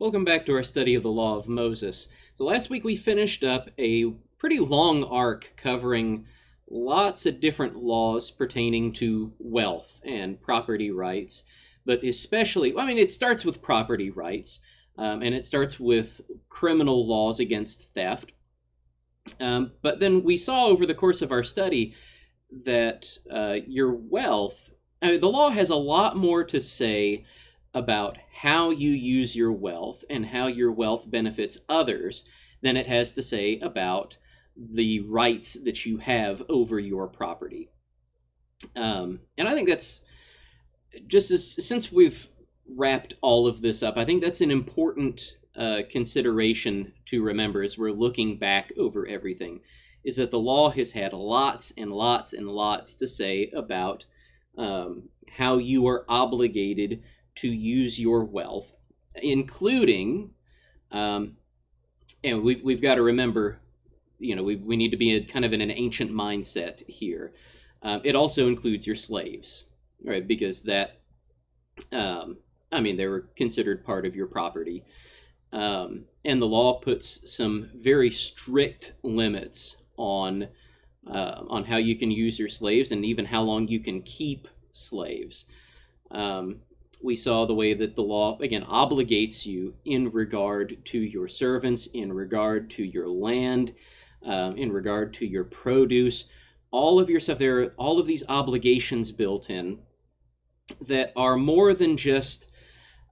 Welcome back to our study of the Law of Moses. So last week we finished up a pretty long arc covering lots of different laws pertaining to wealth and property rights, but especially, it starts with property rights, and it starts with criminal laws against theft. But then we saw over the course of our study that your wealth, the law has a lot more to say about how you use your wealth and how your wealth benefits others than it has to say about the rights that you have over your property. And I think that's since we've wrapped all of this up, I think that's an important consideration to remember as we're looking back over everything, is that the law has had lots and lots and lots to say about how you are obligated to use your wealth, including, and we've got to remember, we need to be kind of in an ancient mindset here. It also includes your slaves, right? Because that, they were considered part of your property. And the law puts some very strict limits on how you can use your slaves and even how long you can keep slaves. We saw the way that the law, again, obligates you in regard to your servants, in regard to your land, in regard to your produce, all of your stuff. There are all of these obligations built in that are more than just,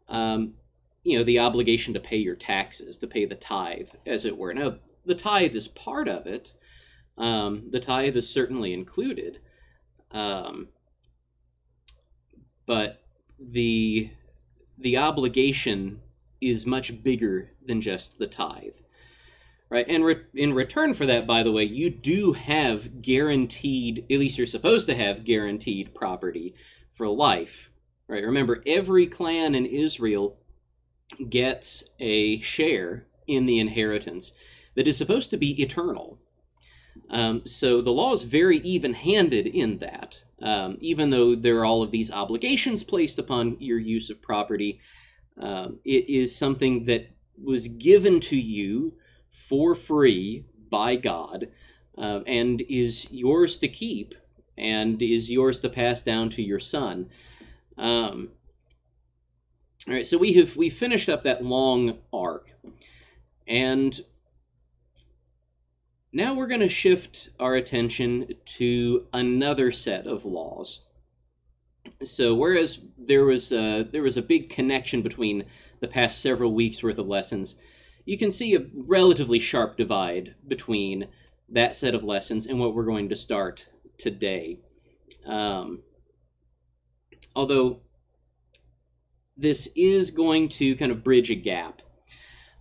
the obligation to pay your taxes, to pay the tithe, as it were. Now, the tithe is part of it. The tithe is certainly included. But the obligation is much bigger than just the tithe, right? And in return for that, by the way, you do have guaranteed, at least you're supposed to have guaranteed property for life, right? Remember, every clan in Israel gets a share in the inheritance that is supposed to be eternal. So the law is very even-handed in that. Even though there are all of these obligations placed upon your use of property, it is something that was given to you for free by God, and is yours to keep, and is yours to pass down to your son. All right, so we finished up that long arc, and now we're going to shift our attention to another set of laws. So whereas there was a big connection between the past several weeks' worth of lessons, you can see a relatively sharp divide between that set of lessons and what we're going to start today. Although this is going to kind of bridge a gap.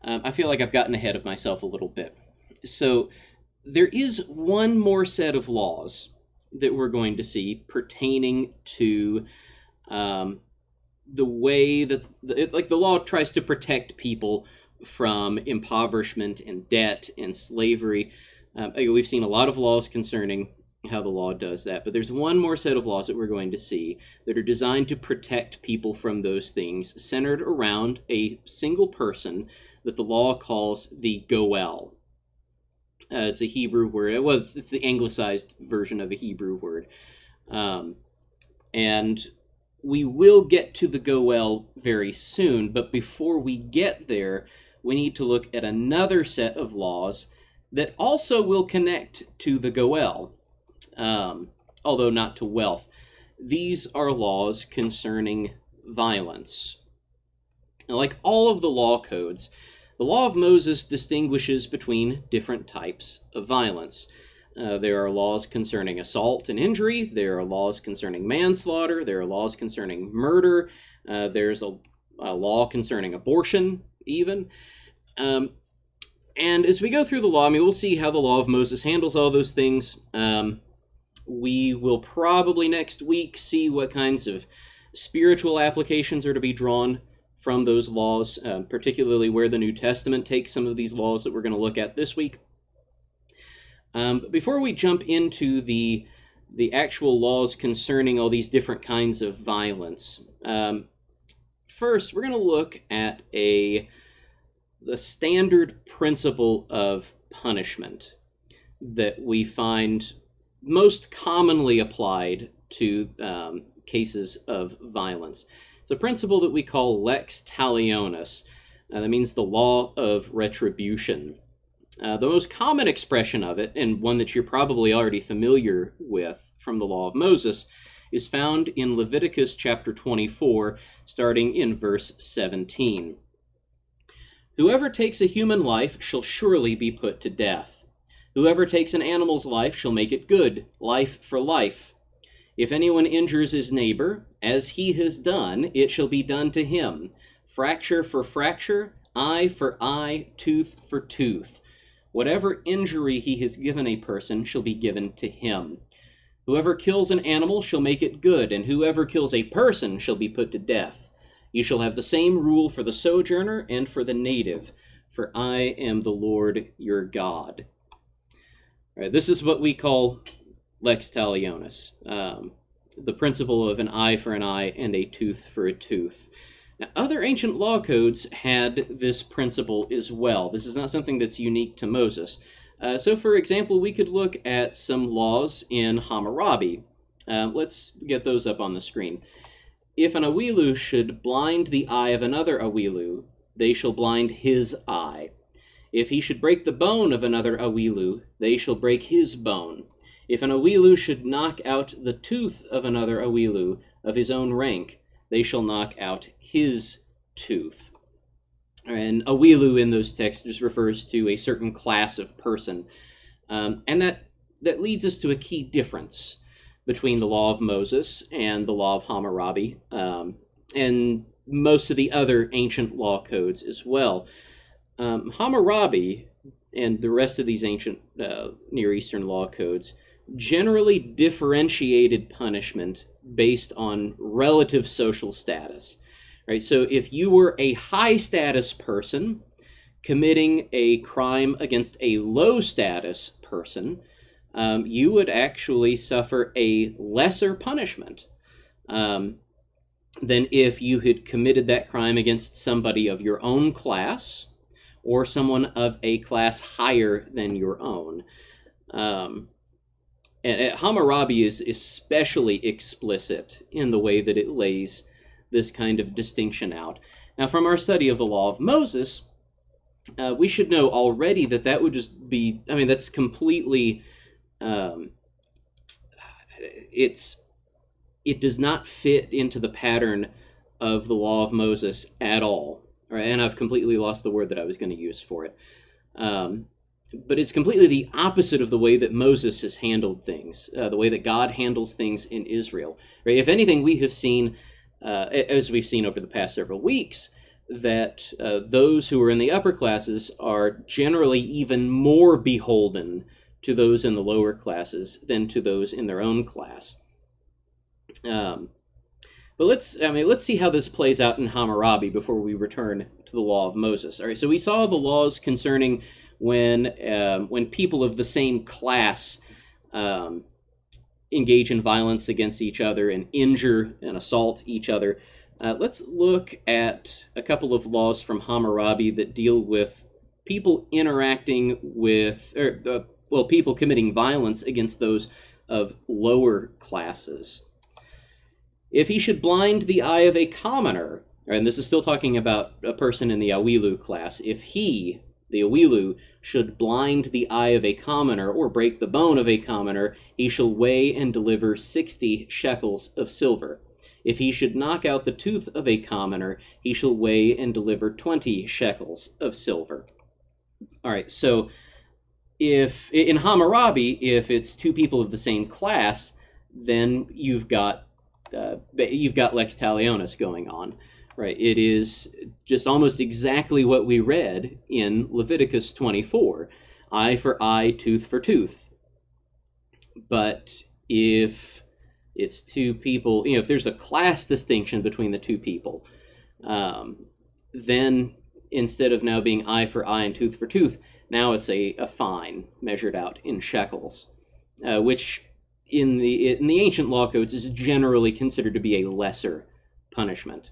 I feel like I've gotten ahead of myself a little bit. So there is one more set of laws that we're going to see pertaining to the way that the law tries to protect people from impoverishment and debt and slavery. We've seen a lot of laws concerning how the law does that, but there's one more set of laws that we're going to see that are designed to protect people from those things, centered around a single person that the law calls the Goel. It's a Hebrew word. Well, it's the anglicized version of a Hebrew word. And we will get to the Goel very soon, but before we get there, we need to look at another set of laws that also will connect to the Goel, although not to wealth. These are laws concerning violence. Now, like all of the law codes, the Law of Moses distinguishes between different types of violence. There are laws concerning assault and injury. There are laws concerning manslaughter. There are laws concerning murder. There's a law concerning abortion, even. And as we go through the law, we'll see how the Law of Moses handles all those things. We will probably next week see what kinds of spiritual applications are to be drawn from those laws, particularly where the New Testament takes some of these laws that we're going to look at this week. But before we jump into the actual laws concerning all these different kinds of violence, first we're going to look at a the standard principle of punishment that we find most commonly applied to cases of violence. It's a principle that we call lex talionis. That means the law of retribution. The most common expression of it, and one that you're probably already familiar with from the law of Moses, is found in Leviticus chapter 24, starting in verse 17. Whoever takes a human life shall surely be put to death. Whoever takes an animal's life shall make it good, life for life. If anyone injures his neighbor, as he has done, it shall be done to him. Fracture for fracture, eye for eye, tooth for tooth. Whatever injury he has given a person shall be given to him. Whoever kills an animal shall make it good, and whoever kills a person shall be put to death. You shall have the same rule for the sojourner and for the native, for I am the Lord your God. All right, this is what we call lex talionis, the principle of an eye for an eye and a tooth for a tooth. Now, other ancient law codes had this principle as well. This is not something that's unique to Moses. So, for example, we could look at some laws in Hammurabi. Let's get those up on the screen. If an Awilu should blind the eye of another Awilu, they shall blind his eye. If he should break the bone of another Awilu, they shall break his bone. If an Awilu should knock out the tooth of another Awilu of his own rank, they shall knock out his tooth. And Awilu in those texts just refers to a certain class of person. And that leads us to a key difference between the law of Moses and the law of Hammurabi, and most of the other ancient law codes as well. Hammurabi and the rest of these ancient Near Eastern law codes generally differentiated punishment based on relative social status. Right? So if you were a high status person committing a crime against a low status person, you would actually suffer a lesser punishment than if you had committed that crime against somebody of your own class or someone of a class higher than your own. And Hammurabi is especially explicit in the way that it lays this kind of distinction out. Now, from our study of the law of Moses, we should know already that that would just be, I mean, that's completely, it does not fit into the pattern of the law of Moses at all. Right? And I've completely lost the word that I was going to use for it. But it's completely the opposite of the way that Moses has handled things, the way that God handles things in Israel. Right? If anything, we have seen, as we've seen over the past several weeks, that those who are in the upper classes are generally even more beholden to those in the lower classes than to those in their own class. But let's see how this plays out in Hammurabi before we return to the law of Moses. All right, so we saw the laws concerning when people of the same class engage in violence against each other and injure and assault each other. Let's look at a couple of laws from Hammurabi that deal with people interacting with, people committing violence against those of lower classes. If he should blind the eye of a commoner, and this is still talking about a person in the Awilu class, if he, the Awilu, should blind the eye of a commoner or break the bone of a commoner, he shall weigh and deliver 60 shekels of silver. If he should knock out the tooth of a commoner, he shall weigh and deliver 20 shekels of silver. All right, so if in Hammurabi, if it's two people of the same class, then you've got lex talionis going on, right? It is just almost exactly what we read in Leviticus 24, eye for eye, tooth for tooth. But if it's two people, if there's a class distinction between the two people, then instead of now being eye for eye and tooth for tooth, now it's a fine measured out in shekels, which in the ancient law codes is generally considered to be a lesser punishment.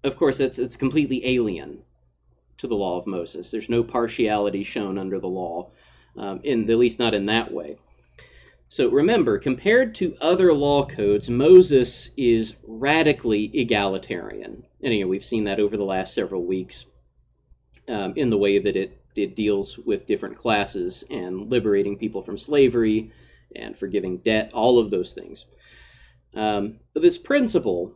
of course, it's completely alien to the law of Moses. There's no partiality shown under the law, at least not in that way. So remember, compared to other law codes, Moses is radically egalitarian. And we've seen that over the last several weeks in the way that it deals with different classes and liberating people from slavery and forgiving debt, all of those things. But this principle,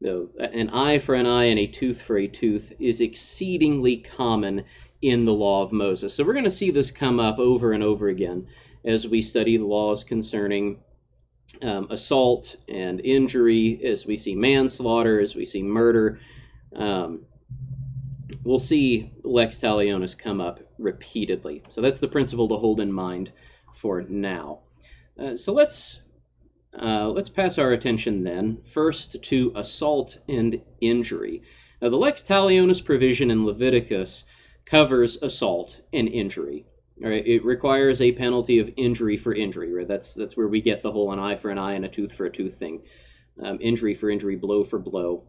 an eye for an eye and a tooth for a tooth, is exceedingly common in the law of Moses. So we're going to see this come up over and over again as we study the laws concerning assault and injury, as we see manslaughter, as we see murder. We'll see lex talionis come up repeatedly. So that's the principle to hold in mind for now. So let's pass our attention then first to assault and injury. Now, the lex talionis provision in Leviticus covers assault and injury. All right, it requires a penalty of injury for injury. Right, that's where we get the whole an eye for an eye and a tooth for a tooth thing. Injury for injury, blow for blow.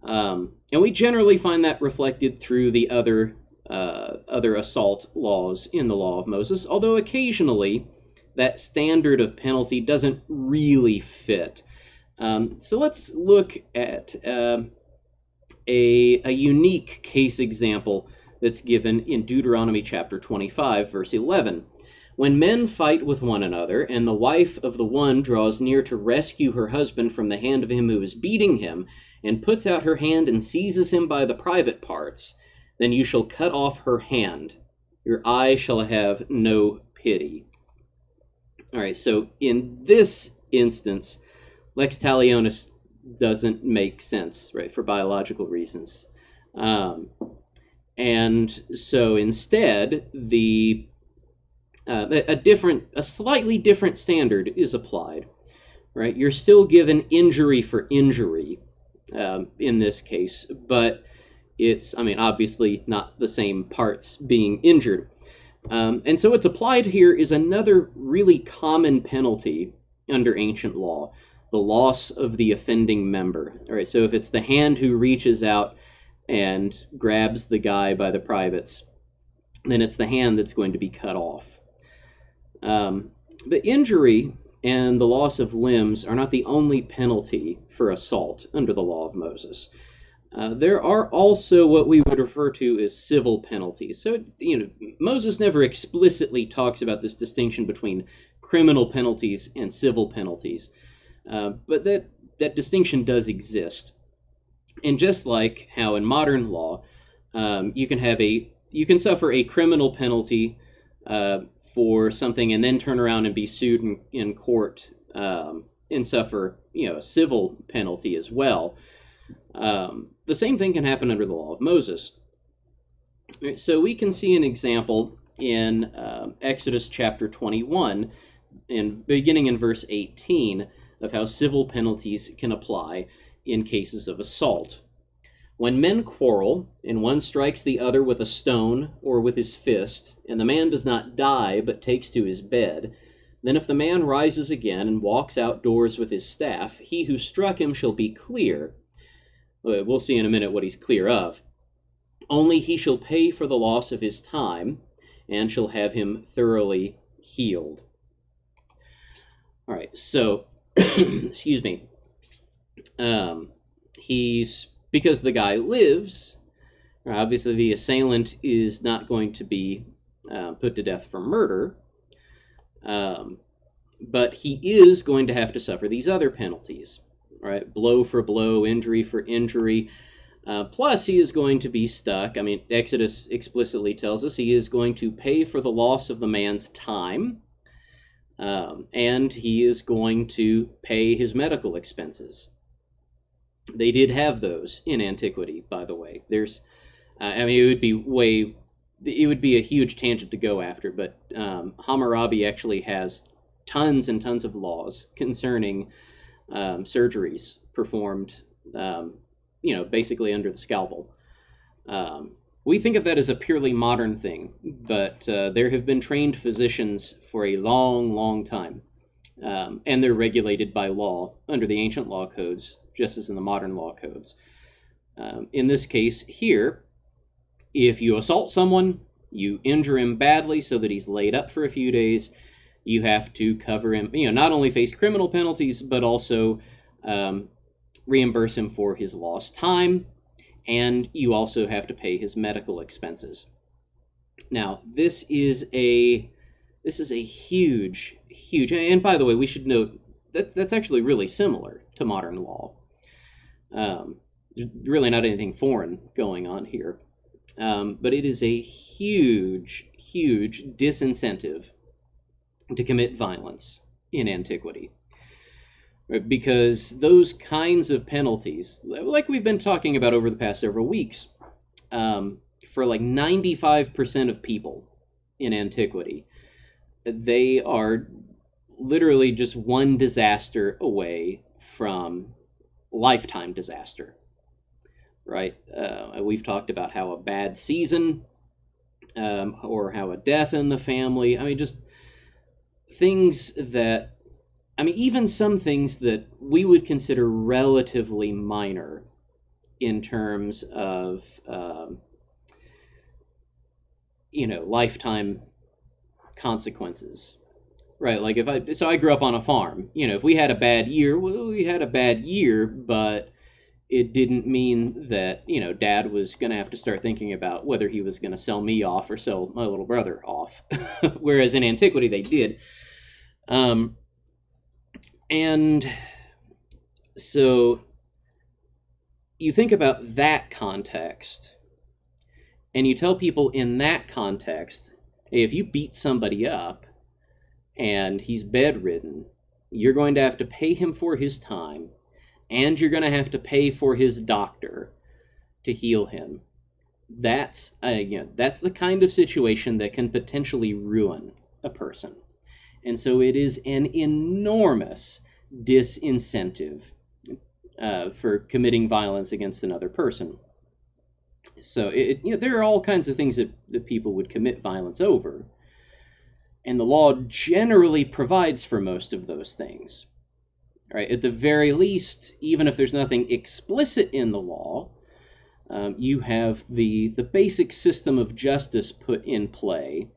And we generally find that reflected through the other assault laws in the law of Moses, although occasionally that standard of penalty doesn't really fit. So let's look at a unique case example that's given in Deuteronomy chapter 25, verse 11. When men fight with one another, and the wife of the one draws near to rescue her husband from the hand of him who is beating him, and puts out her hand and seizes him by the private parts, then you shall cut off her hand. Your eye shall have no pity. All right, so in this instance, lex talionis doesn't make sense, right, for biological reasons. And so instead, a slightly different standard is applied, right? You're still given injury for injury in this case, but it's, obviously not the same parts being injured. And so what's applied here is another really common penalty under ancient law, the loss of the offending member. All right, so if it's the hand who reaches out and grabs the guy by the privates, then it's the hand that's going to be cut off. The injury and the loss of limbs are not the only penalty for assault under the law of Moses. There are also what we would refer to as civil penalties. So, Moses never explicitly talks about this distinction between criminal penalties and civil penalties, but that distinction does exist. And just like how in modern law, you can suffer a criminal penalty for something and then turn around and be sued in court and suffer, a civil penalty as well. The same thing can happen under the law of Moses. So we can see an example in Exodus chapter 21, beginning in verse 18, of how civil penalties can apply in cases of assault. When men quarrel, and one strikes the other with a stone or with his fist, and the man does not die but takes to his bed, then if the man rises again and walks outdoors with his staff, he who struck him shall be clear. We'll see in a minute what he's clear of. Only he shall pay for the loss of his time, and shall have him thoroughly healed. All right, so, excuse me. Because the guy lives, obviously the assailant is not going to be put to death for murder, but he is going to have to suffer these other penalties, right? Blow for blow, injury for injury. Plus, he is going to be stuck. Exodus explicitly tells us he is going to pay for the loss of the man's time, and he is going to pay his medical expenses. They did have those in antiquity, by the way. It would be a huge tangent to go after, but Hammurabi actually has tons and tons of laws concerning surgeries performed, basically under the scalpel. We think of that as a purely modern thing, but there have been trained physicians for a long, long time, and they're regulated by law under the ancient law codes, just as in the modern law codes. In this case here, if you assault someone, you injure him badly so that he's laid up for a few days, you have to cover him, not only face criminal penalties, but also reimburse him for his lost time, and you also have to pay his medical expenses. Now, this is a huge, and by the way, we should note that's actually really similar to modern law. There's really not anything foreign going on here. But it is a huge disincentive to commit violence in antiquity. Right? Because those kinds of penalties, like we've been talking about over the past several weeks, for like 95% of people in antiquity, they are literally just one disaster away from lifetime disaster. Right? We've talked about how a bad season, or how a death in the family, just things that, even some things that we would consider relatively minor in terms of, lifetime consequences. Right, like I grew up on a farm. If we had a bad year, well, we had a bad year, but it didn't mean that, Dad was going to have to start thinking about whether he was going to sell me off or sell my little brother off. Whereas in antiquity, they did. And so you think about that context, and you tell people in that context, hey, if you beat somebody up and he's bedridden, you're going to have to pay him for his time, and you're going to have to pay for his doctor to heal him. That's the kind of situation that can potentially ruin a person. And so it is an enormous disincentive for committing violence against another person. So there are all kinds of things that people would commit violence over, and the law generally provides for most of those things. Right? At the very least, even if there's nothing explicit in the law, you have the basic system of justice put in place.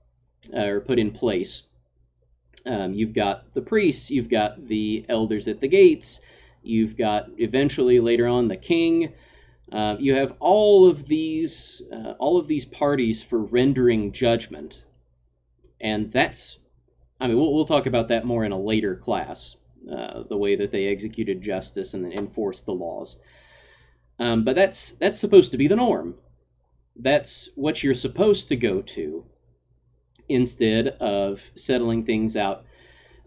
You've got the priests, you've got the elders at the gates, you've got eventually later on the king. You have all of these parties for rendering judgment, and that's, we'll talk about that more in a later class. The way that they executed justice and enforced the laws. But that's supposed to be the norm. That's what you're supposed to go to instead of settling things out.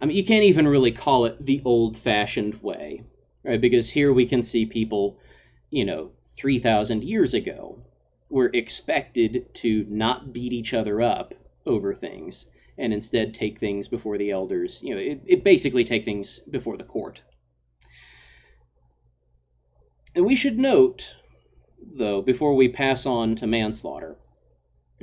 You can't even really call it the old-fashioned way, right? Because here we can see people, 3,000 years ago were expected to not beat each other up over things, and instead take things before the elders. It basically take things before the court. And we should note, though, before we pass on to manslaughter,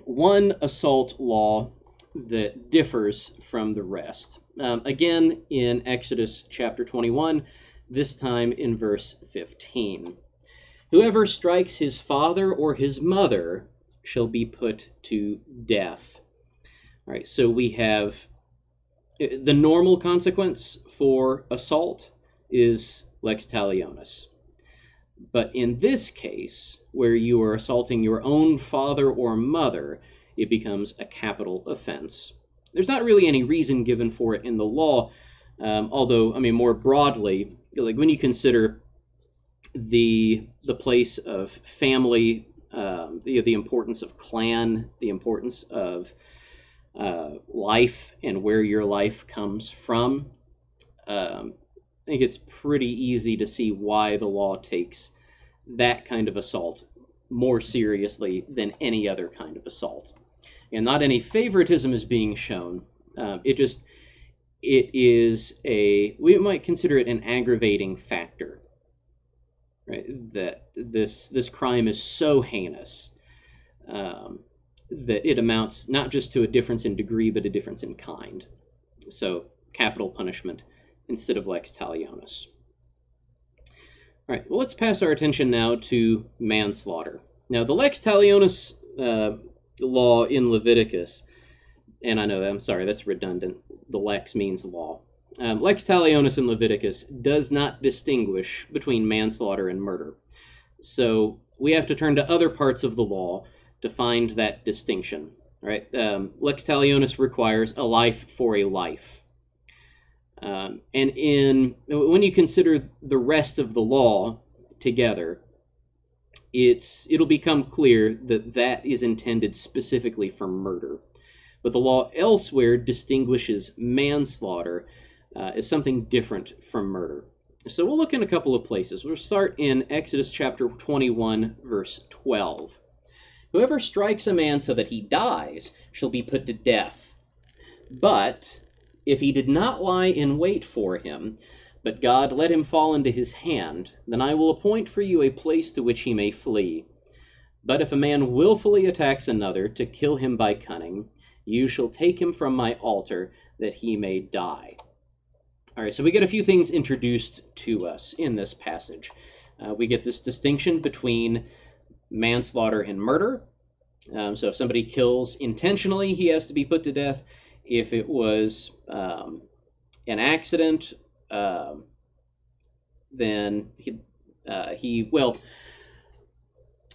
one assault law that differs from the rest. Again, in Exodus chapter 21, this time in verse 15. Whoever strikes his father or his mother shall be put to death. All right, so we have the normal consequence for assault is lex talionis. But in this case, where you are assaulting your own father or mother, it becomes a capital offense. There's not really any reason given for it in the law, although, more broadly, like when you consider the place of family, the importance of clan, the importance of life and where your life comes from, I think it's pretty easy to see why the law takes that kind of assault more seriously than any other kind of assault. And not any favoritism is being shown. We might consider it an aggravating factor, right? That this crime is so heinous that it amounts not just to a difference in degree, but a difference in kind. So capital punishment instead of lex talionis. All right, well, let's pass our attention now to manslaughter. Now, the lex talionis law in Leviticus, and I know that, I'm sorry, that's redundant. The lex means law. Lex talionis in Leviticus does not distinguish between manslaughter and murder. So we have to turn to other parts of the law to find that distinction. All right, lex talionis requires a life for a life. And when you consider the rest of the law together, it'll become clear that that is intended specifically for murder. But the law elsewhere distinguishes manslaughter as something different from murder. So we'll look in a couple of places. We'll start in Exodus chapter 21, verse 12. Whoever strikes a man so that he dies shall be put to death. But if he did not lie in wait for him, but God let him fall into his hand, then I will appoint for you a place to which he may flee. But if a man willfully attacks another to kill him by cunning, you shall take him from my altar, that he may die. All right, so we get a few things introduced to us in this passage. We get this distinction between manslaughter and murder. So if somebody kills intentionally, he has to be put to death. If it was an accident, then well,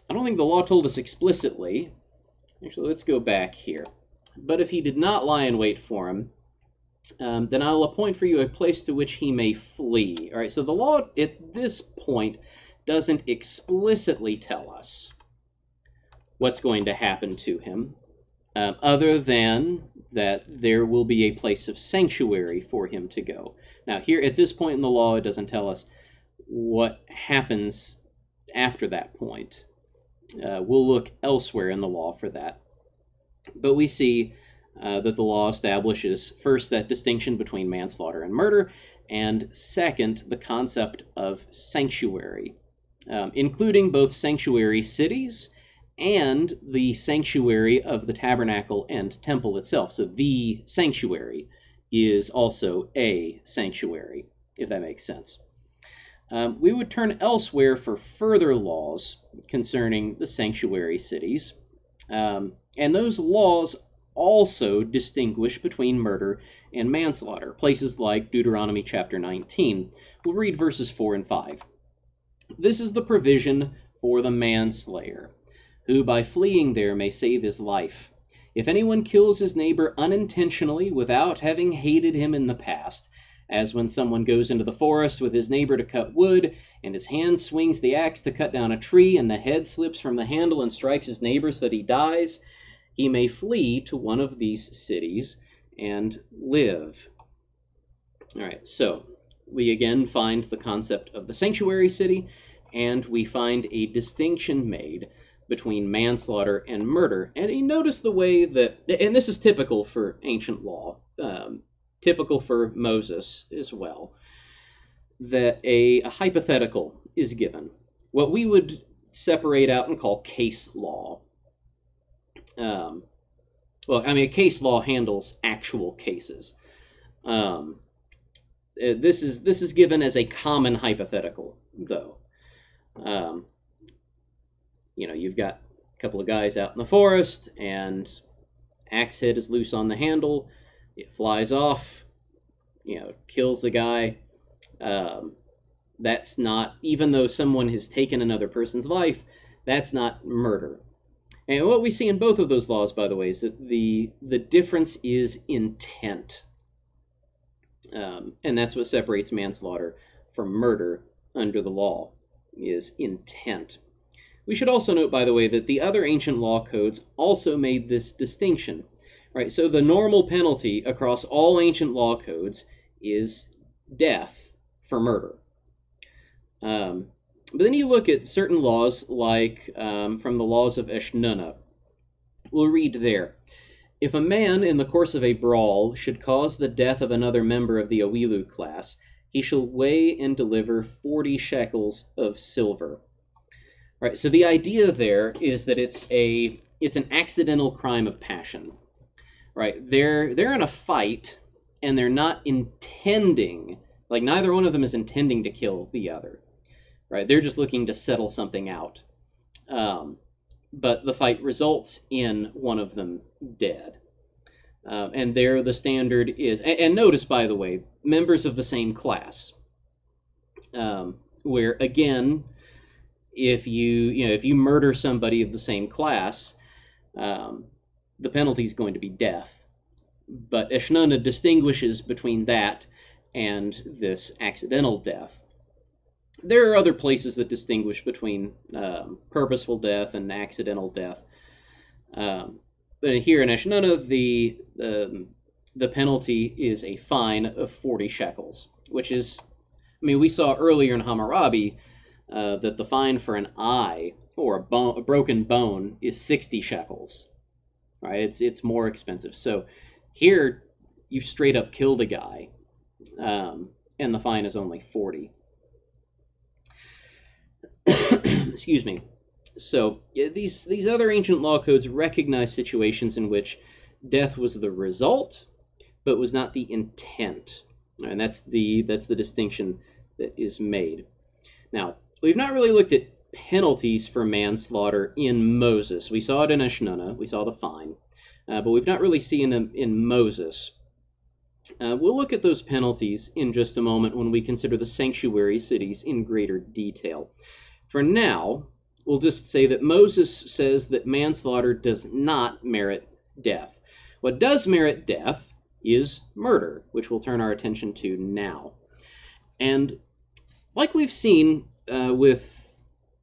I don't think the law told us explicitly. Actually, let's go back here. But if he did not lie in wait for him, then I will appoint for you a place to which he may flee. All right, so the law at this point doesn't explicitly tell us what's going to happen to him, other than that there will be a place of sanctuary for him to go. Now, here at this point in the law, it doesn't tell us what happens after that point. We'll look elsewhere in the law for that. But we see that the law establishes, first, that distinction between manslaughter and murder, and second, the concept of sanctuary, including both sanctuary cities and the sanctuary of the tabernacle and temple itself. So the sanctuary is also a sanctuary, if that makes sense. We would turn elsewhere for further laws concerning the sanctuary cities, and those laws also distinguish between murder and manslaughter. Places like Deuteronomy chapter 19. We'll read verses 4 and 5. This is the provision for the manslayer, who by fleeing there may save his life. If anyone kills his neighbor unintentionally without having hated him in the past, as when someone goes into the forest with his neighbor to cut wood, and his hand swings the axe to cut down a tree, and the head slips from the handle and strikes his neighbor so that he dies, he may flee to one of these cities and live. All right, so we again find the concept of the sanctuary city, and we find a distinction made between manslaughter and murder. And you notice the way that, and this is typical for ancient law, typical for Moses as well, that a hypothetical is given, what we would separate out and call case law. A case law handles actual cases. This is given as a common hypothetical, though. You've got a couple of guys out in the forest, and axe head is loose on the handle. It flies off, kills the guy. That's not, even though someone has taken another person's life, that's not murder. And what we see in both of those laws, by the way, is that the difference is intent. And that's what separates manslaughter from murder under the law, is intent. We should also note, by the way, that the other ancient law codes also made this distinction. Right? So the normal penalty across all ancient law codes is death for murder. But then you look at certain laws, like from the laws of Eshnunna. We'll read there. If a man in the course of a brawl should cause the death of another member of the Awilu class, he shall weigh and deliver 40 shekels of silver. Right, so the idea there is that it's an accidental crime of passion. Right, they're in a fight, and they're not intending, like neither one of them is intending to kill the other. right? They're just looking to settle something out. But the fight results in one of them dead. And there the standard is, and notice, by the way, members of the same class, where again, if you murder somebody of the same class, the penalty is going to be death. But Eshnunna distinguishes between that and this accidental death. There are other places that distinguish between purposeful death and accidental death. But here in Eshnunna, the penalty is a fine of 40 shekels, which is, we saw earlier in Hammurabi that the fine for an eye or a broken bone is 60 shekels. Right? It's more expensive. So here, you straight up killed a guy, and the fine is only 40. Excuse me. So these other ancient law codes recognize situations in which death was the result, but was not the intent, and that's the distinction that is made. Now, we've not really looked at penalties for manslaughter in Moses. We saw it in Eshnunna. We saw the fine, but we've not really seen them in Moses. We'll look at those penalties in just a moment when we consider the sanctuary cities in greater detail. For now, we'll just say that Moses says that manslaughter does not merit death. What does merit death is murder, which we'll turn our attention to now. And like we've seen with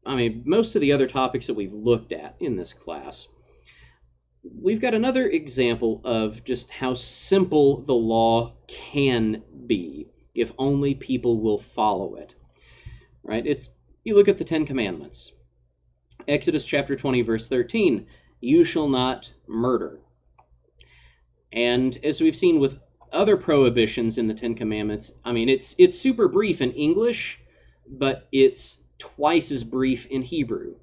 most of the other topics that we've looked at in this class, we've got another example of just how simple the law can be if only people will follow it. Right? You look at the Ten Commandments. Exodus chapter 20, verse 13, you shall not murder. And as we've seen with other prohibitions in the Ten Commandments, it's super brief in English, but it's twice as brief in Hebrew.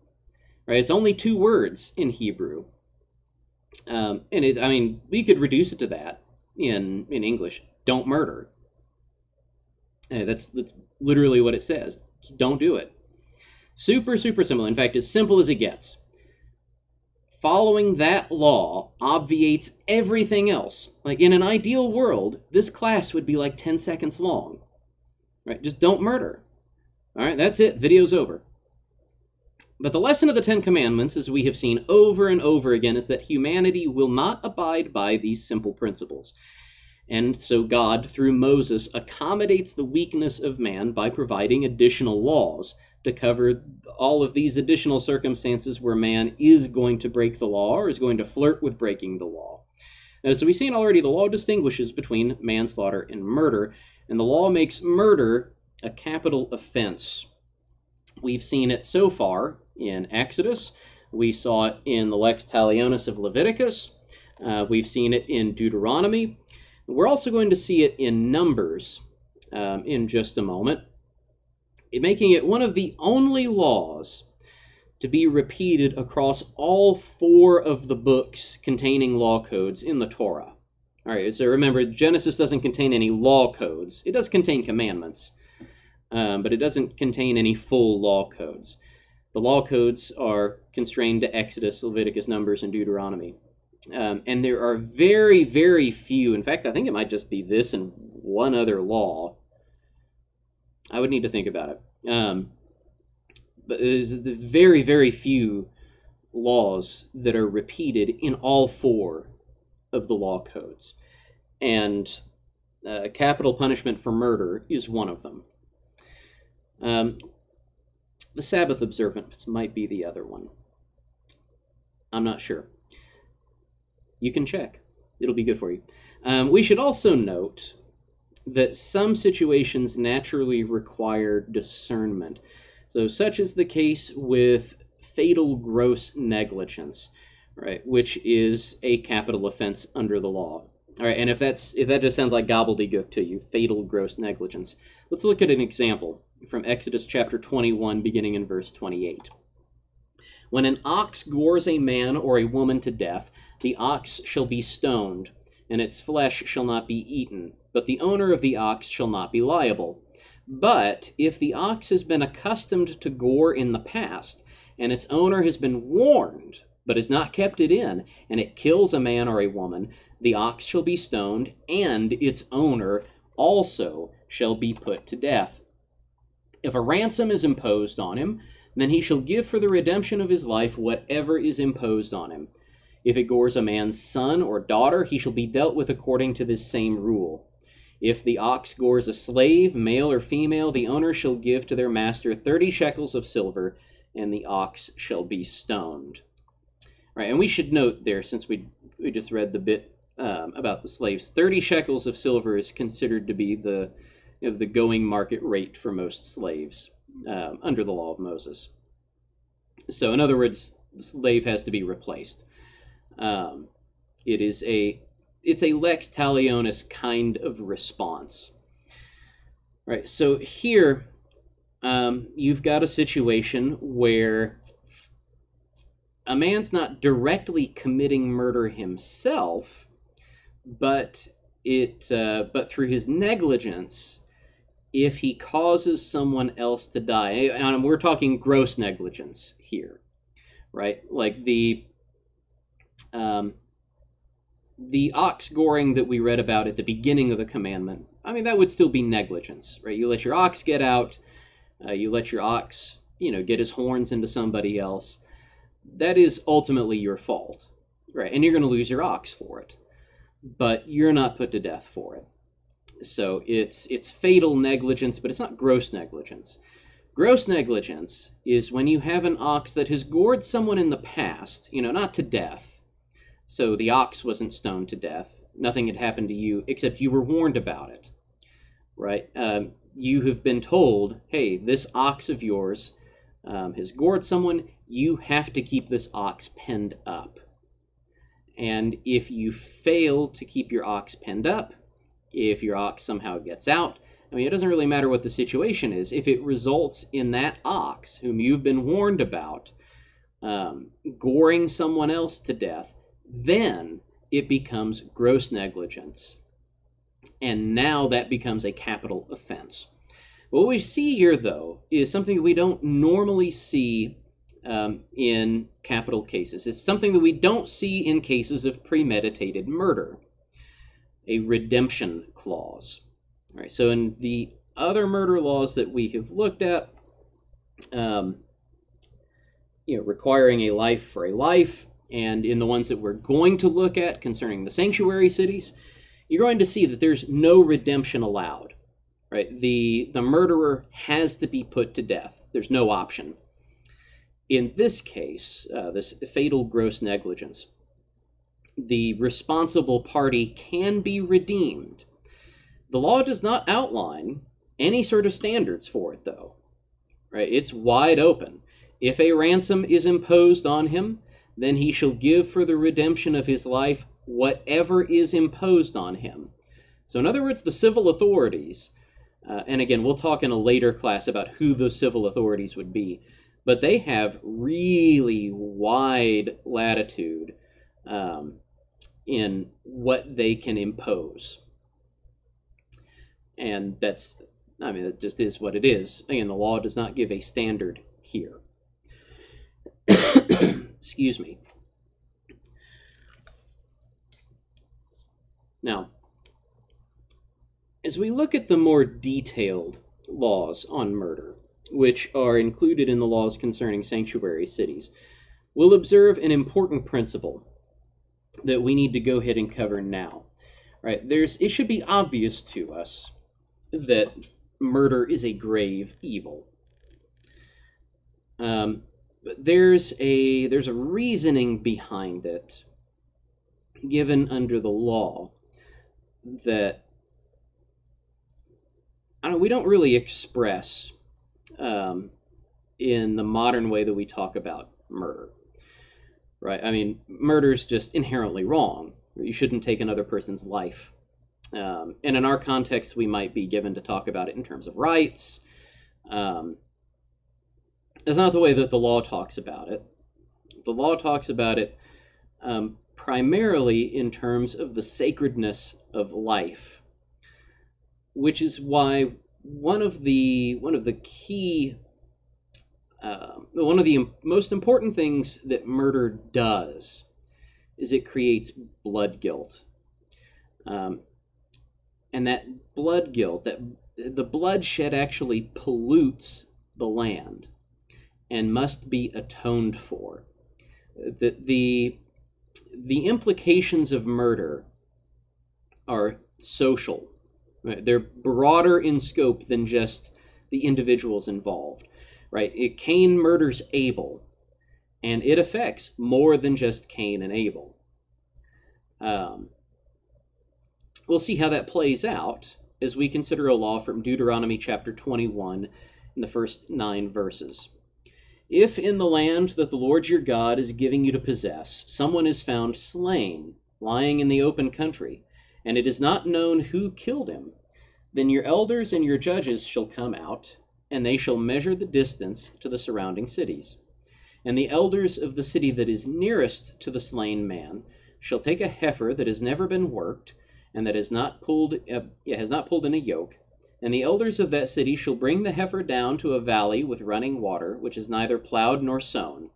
Right? It's only 2 words in Hebrew. And we could reduce it to that in English. Don't murder. That's literally what it says. Just don't do it. Super, super simple. In fact, as simple as it gets. Following that law obviates everything else. Like, in an ideal world, this class would be like 10 seconds long. Right? Just don't murder. All right, that's it. Video's over. But the lesson of the Ten Commandments, as we have seen over and over again, is that humanity will not abide by these simple principles. And so God, through Moses, accommodates the weakness of man by providing additional laws to cover all of these additional circumstances where man is going to break the law or is going to flirt with breaking the law. So we've seen already the law distinguishes between manslaughter and murder, and the law makes murder a capital offense. We've seen it so far in Exodus. We saw it in the Lex Talionis of Leviticus. We've seen it in Deuteronomy. We're also going to see it in Numbers in just a moment, making it one of the only laws to be repeated across all 4 of the books containing law codes in the Torah. All right, so remember, Genesis doesn't contain any law codes. It does contain commandments, but it doesn't contain any full law codes. The law codes are constrained to Exodus, Leviticus, Numbers, and Deuteronomy. And there are very, very few. In fact, I think it might just be this and one other law. I would need to think about it. But there's very, very few laws that are repeated in all 4 of the law codes. And capital punishment for murder is one of them. The Sabbath observance might be the other one. I'm not sure. You can check. It'll be good for you. We should also note that some situations naturally require discernment. So such is the case with fatal gross negligence, right, which is a capital offense under the law. All right, and if that just sounds like gobbledygook to you, fatal gross negligence, let's look at an example from Exodus chapter 21, beginning in verse 28. When an ox gores a man or a woman to death, the ox shall be stoned, and its flesh shall not be eaten, but the owner of the ox shall not be liable. But if the ox has been accustomed to gore in the past, and its owner has been warned, but has not kept it in, and it kills a man or a woman, the ox shall be stoned, and its owner also shall be put to death. If a ransom is imposed on him, then he shall give for the redemption of his life whatever is imposed on him. If it gores a man's son or daughter, he shall be dealt with according to this same rule. If the ox gores a slave, male or female, the owner shall give to their master 30 shekels of silver, and the ox shall be stoned. Right, and we should note there, since we just read the bit about the slaves, 30 shekels of silver is considered to be the going market rate for most slaves under the law of Moses. So, in other words, the slave has to be replaced. It's a lex talionis kind of response. Right. So here, you've got a situation where a man's not directly committing murder himself, but through his negligence, if he causes someone else to die, and we're talking gross negligence here, right? Like the ox goring that we read about at the beginning of the commandment, I mean, that would still be negligence, right? You let your ox get out, you let your ox, get his horns into somebody else. That is ultimately your fault, right? And you're going to lose your ox for it, but you're not put to death for it. So it's fatal negligence, but it's not gross negligence. Gross negligence is when you have an ox that has gored someone in the past, not to death. So the ox wasn't stoned to death. Nothing had happened to you, except you were warned about it, right? You have been told, hey, this ox of yours has gored someone. You have to keep this ox penned up. And if you fail to keep your ox penned up, if your ox somehow gets out, I mean, it doesn't really matter what the situation is. If it results in that ox, whom you've been warned about, goring someone else to death, then it becomes gross negligence. And now that becomes a capital offense. What we see here, though, is something that we don't normally see in capital cases. It's something that we don't see in cases of premeditated murder. A redemption clause. All right, so in the other murder laws that we have looked at, requiring a life for a life, and in the ones that we're going to look at concerning the sanctuary cities, you're going to see that there's no redemption allowed. Right, the murderer has to be put to death. There's no option. In this case, this fatal gross negligence, the responsible party can be redeemed. The law does not outline any sort of standards for it, though. Right? It's wide open. If a ransom is imposed on him, then he shall give for the redemption of his life whatever is imposed on him. So in other words, the civil authorities, and again, we'll talk in a later class about who those civil authorities would be, but they have really wide latitude in what they can impose. And that just is what it is. Again, the law does not give a standard here. Excuse me. Now, as we look at the more detailed laws on murder, which are included in the laws concerning sanctuary cities, we'll observe an important principle that we need to go ahead and cover now. Right? It should be obvious to us that murder is a grave evil. But there's a reasoning behind it, given under the law, that we don't really express in the modern way that we talk about murder. Right? I mean, murder is just inherently wrong. You shouldn't take another person's life. And in our context, we might be given to talk about it in terms of rights. That's not the way that the law talks about it. The law talks about it primarily in terms of the sacredness of life, which is why one of the most important things that murder does is it creates blood guilt. And that blood guilt, that the bloodshed actually pollutes the land and must be atoned for. The implications of murder are social. Right? They're broader in scope than just the individuals involved. Right? Cain murders Abel, and it affects more than just Cain and Abel. We'll see how that plays out as we consider a law from Deuteronomy chapter 21 in the first 9 verses. If in the land that the Lord your God is giving you to possess, someone is found slain, lying in the open country, and it is not known who killed him, then your elders and your judges shall come out, and they shall measure the distance to the surrounding cities. And the elders of the city that is nearest to the slain man shall take a heifer that has never been worked, and that has not pulled in a yoke, and the elders of that city shall bring the heifer down to a valley with running water, which is neither plowed nor sown,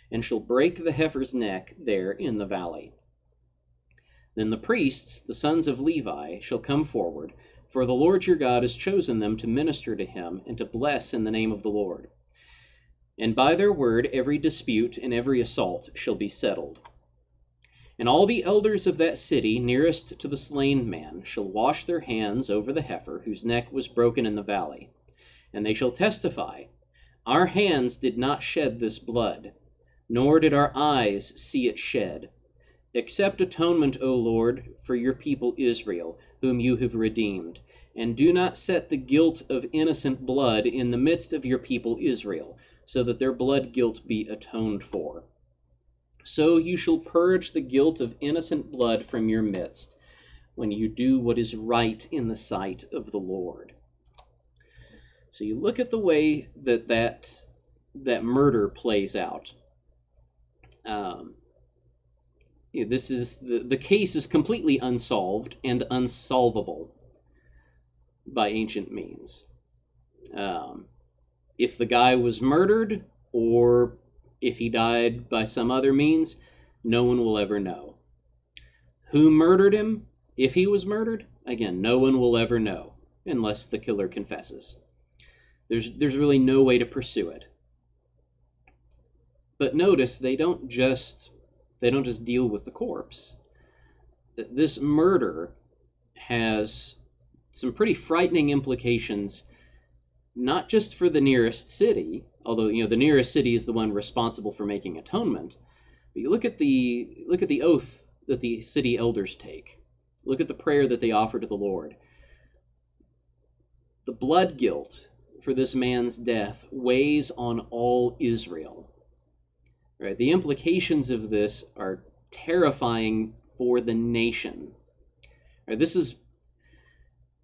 and shall break the heifer's neck there in the valley. Then the priests, the sons of Levi, shall come forward, for the Lord your God has chosen them to minister to him and to bless in the name of the Lord. And by their word every dispute and every assault shall be settled. And all the elders of that city nearest to the slain man shall wash their hands over the heifer whose neck was broken in the valley. And they shall testify, our hands did not shed this blood, nor did our eyes see it shed. Accept atonement, O Lord, for your people Israel, whom you have redeemed, and do not set the guilt of innocent blood in the midst of your people Israel, so that their blood guilt be atoned for. So you shall purge the guilt of innocent blood from your midst, when you do what is right in the sight of the Lord. So you look at the way that murder plays out. This is the case is completely unsolved and unsolvable by ancient means. If the guy was murdered, or if he died by some other means, no one will ever know. Who murdered him? If he was murdered, again, no one will ever know, unless the killer confesses. There's really no way to pursue it. But notice they don't just deal with the corpse. This murder has some pretty frightening implications, not just for the nearest city, although the nearest city is the one responsible for making atonement. But you look at the oath that the city elders take. Look at the prayer that they offer to the Lord. The blood guilt for this man's death weighs on all Israel. Right? The implications of this are terrifying for the nation. Right? This is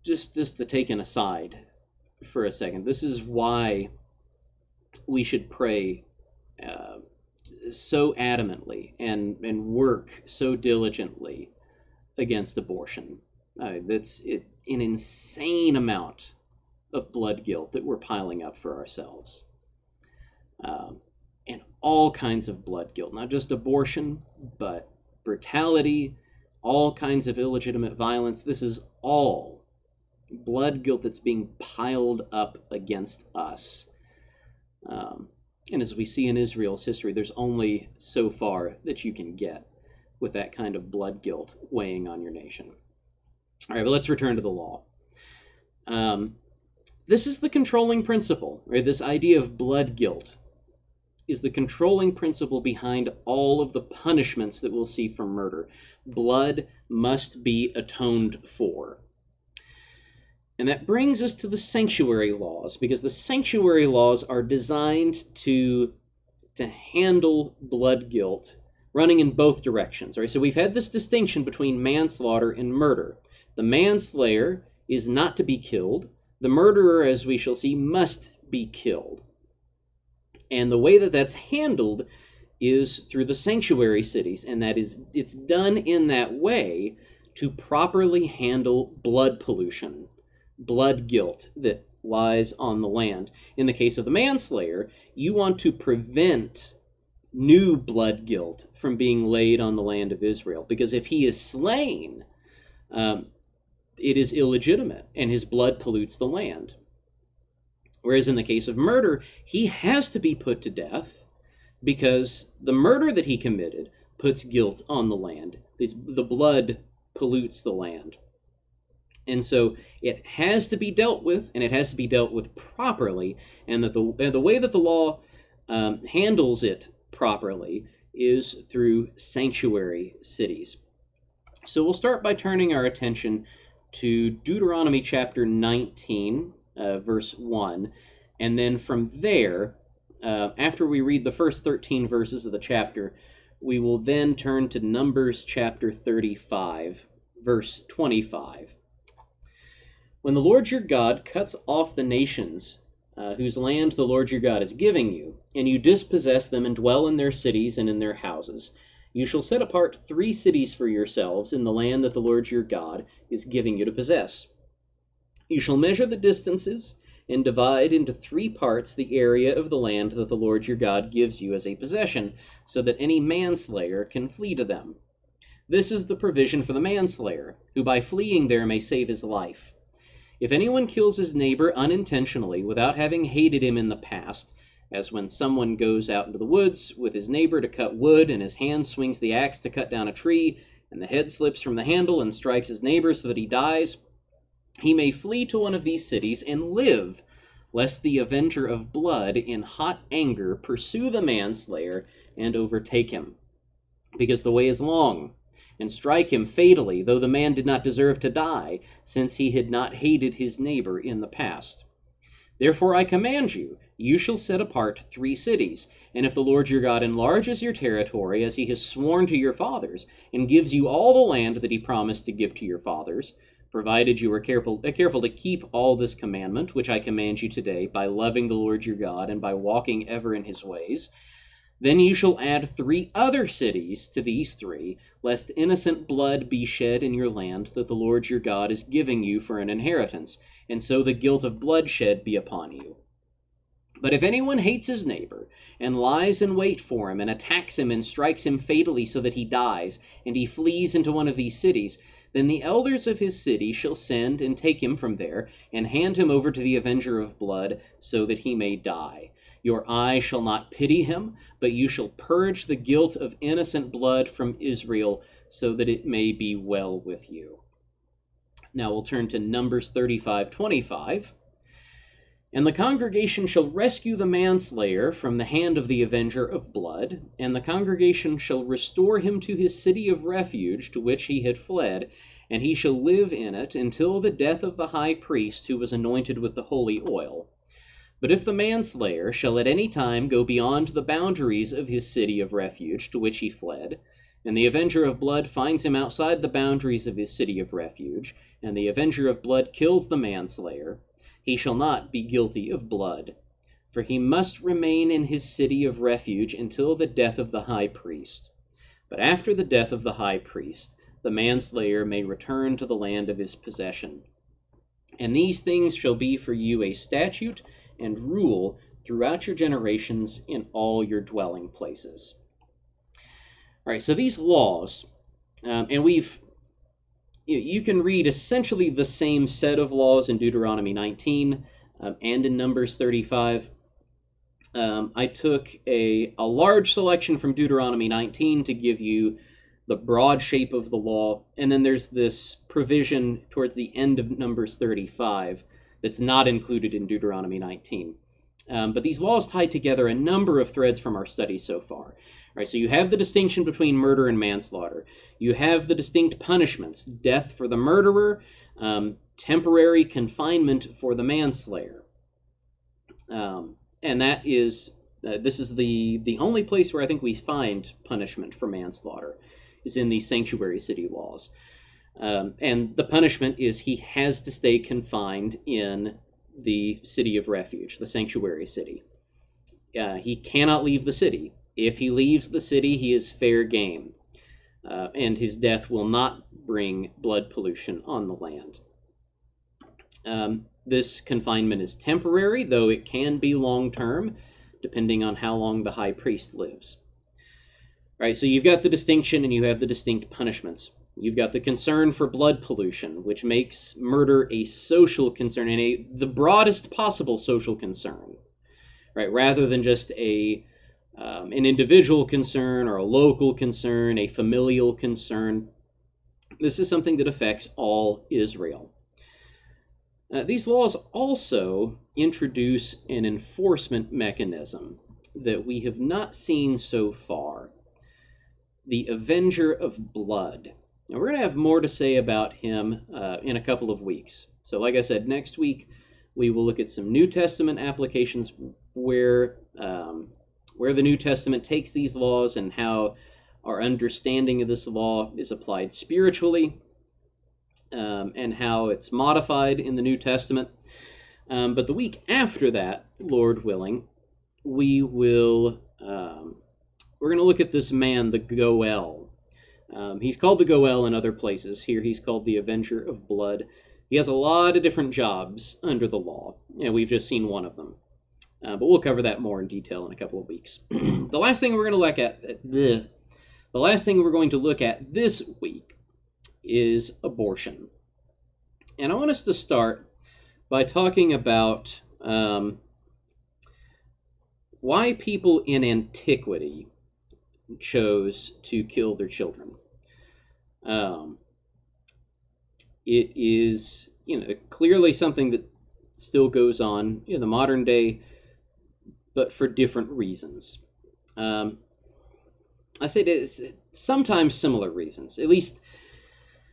just to take an aside for a second. This is why we should pray so adamantly and work so diligently against abortion. That's an insane amount of blood guilt that we're piling up for ourselves. And all kinds of blood guilt, not just abortion, but brutality, all kinds of illegitimate violence. This is all blood guilt that's being piled up against us. And as we see in Israel's history, there's only so far that you can get with that kind of blood guilt weighing on your nation. All right, but let's return to the law. This is the controlling principle, right? This idea of blood guilt is the controlling principle behind all of the punishments that we'll see for murder. Blood must be atoned for. And that brings us to the sanctuary laws, because the sanctuary laws are designed to handle blood guilt running in both directions. Right? So we've had this distinction between manslaughter and murder. The manslayer is not to be killed. The murderer, as we shall see, must be killed. And the way that that's handled is through the sanctuary cities, and that is, it's done in that way to properly handle blood pollution, blood guilt that lies on the land. In the case of the manslayer, you want to prevent new blood guilt from being laid on the land of Israel, because if he is slain, it is illegitimate, and his blood pollutes the land. Whereas in the case of murder, he has to be put to death, because the murder that he committed puts guilt on the land. The blood pollutes the land. And so it has to be dealt with, and it has to be dealt with properly, and that the way that the law handles it properly is through sanctuary cities. So we'll start by turning our attention to Deuteronomy chapter 19, verse 1, and then from there, after we read the first 13 verses of the chapter, we will then turn to Numbers chapter 35, verse 25. When the Lord your God cuts off the nations whose land the Lord your God is giving you, and you dispossess them and dwell in their cities and in their houses, you shall set apart 3 cities for yourselves in the land that the Lord your God is giving you to possess. You shall measure the distances and divide into 3 parts the area of the land that the Lord your God gives you as a possession, so that any manslayer can flee to them. This is the provision for the manslayer, who by fleeing there may save his life. If anyone kills his neighbor unintentionally without having hated him in the past, as when someone goes out into the woods with his neighbor to cut wood, and his hand swings the axe to cut down a tree, and the head slips from the handle and strikes his neighbor so that he dies, he may flee to one of these cities and live, lest the avenger of blood in hot anger pursue the manslayer and overtake him. Because the way is long, and strike him fatally, though the man did not deserve to die, since he had not hated his neighbor in the past. Therefore I command you, you shall set apart 3 cities, and if the Lord your God enlarges your territory as he has sworn to your fathers, and gives you all the land that he promised to give to your fathers, provided you are careful to keep all this commandment, which I command you today, by loving the Lord your God, and by walking ever in his ways, then you shall add 3 other cities to these 3, lest innocent blood be shed in your land that the Lord your God is giving you for an inheritance, and so the guilt of bloodshed be upon you. But if anyone hates his neighbor, and lies in wait for him, and attacks him, and strikes him fatally so that he dies, and he flees into one of these cities, then the elders of his city shall send and take him from there, and hand him over to the avenger of blood, so that he may die. Your eye shall not pity him, but you shall purge the guilt of innocent blood from Israel, so that it may be well with you. Now we'll turn to Numbers 35:25. And the congregation shall rescue the manslayer from the hand of the avenger of blood, and the congregation shall restore him to his city of refuge to which he had fled, and he shall live in it until the death of the high priest who was anointed with the holy oil. But if the manslayer shall at any time go beyond the boundaries of his city of refuge to which he fled, and the avenger of blood finds him outside the boundaries of his city of refuge, and the avenger of blood kills the manslayer, he shall not be guilty of blood, for he must remain in his city of refuge until the death of the high priest. But after the death of the high priest, the manslayer may return to the land of his possession. And these things shall be for you a statute and rule throughout your generations in all your dwelling places. All right, so these laws, and you can read essentially the same set of laws in Deuteronomy 19 and in Numbers 35. I took a large selection from Deuteronomy 19 to give you the broad shape of the law, and then there's this provision towards the end of Numbers 35 that's not included in Deuteronomy 19. But these laws tie together a number of threads from our study so far. All right, so you have the distinction between murder and manslaughter. You have the distinct punishments: death for the murderer, temporary confinement for the manslayer. And that is, this is the only place where I think we find punishment for manslaughter, is in these sanctuary city laws. And the punishment is he has to stay confined in the city of refuge, the sanctuary city. He cannot leave the city. If he leaves the city, he is fair game, and his death will not bring blood pollution on the land. This confinement is temporary, though it can be long-term, depending on how long the high priest lives. Right, so you've got the distinction and you have the distinct punishments. You've got the concern for blood pollution, which makes murder a social concern and the broadest possible social concern, right? Rather than just an individual concern or a local concern, a familial concern. This is something that affects all Israel. These laws also introduce an enforcement mechanism that we have not seen so far. The Avenger of Blood. Now, we're going to have more to say about him in a couple of weeks. So like I said, next week we will look at some New Testament applications where the New Testament takes these laws and how our understanding of this law is applied spiritually, and how it's modified in the New Testament. But the week after that, Lord willing, we're going to look at this man, the Goel. He's called the Goel in other places. Here he's called the Avenger of Blood. He has a lot of different jobs under the law, and we've just seen one of them. But we'll cover that more in detail in a couple of weeks. The last thing we're going to look at this week is abortion. And I want us to start by talking about why people in antiquity chose to kill their children. It is, clearly something that still goes on in the modern day, but for different reasons. I say it's sometimes similar reasons. At least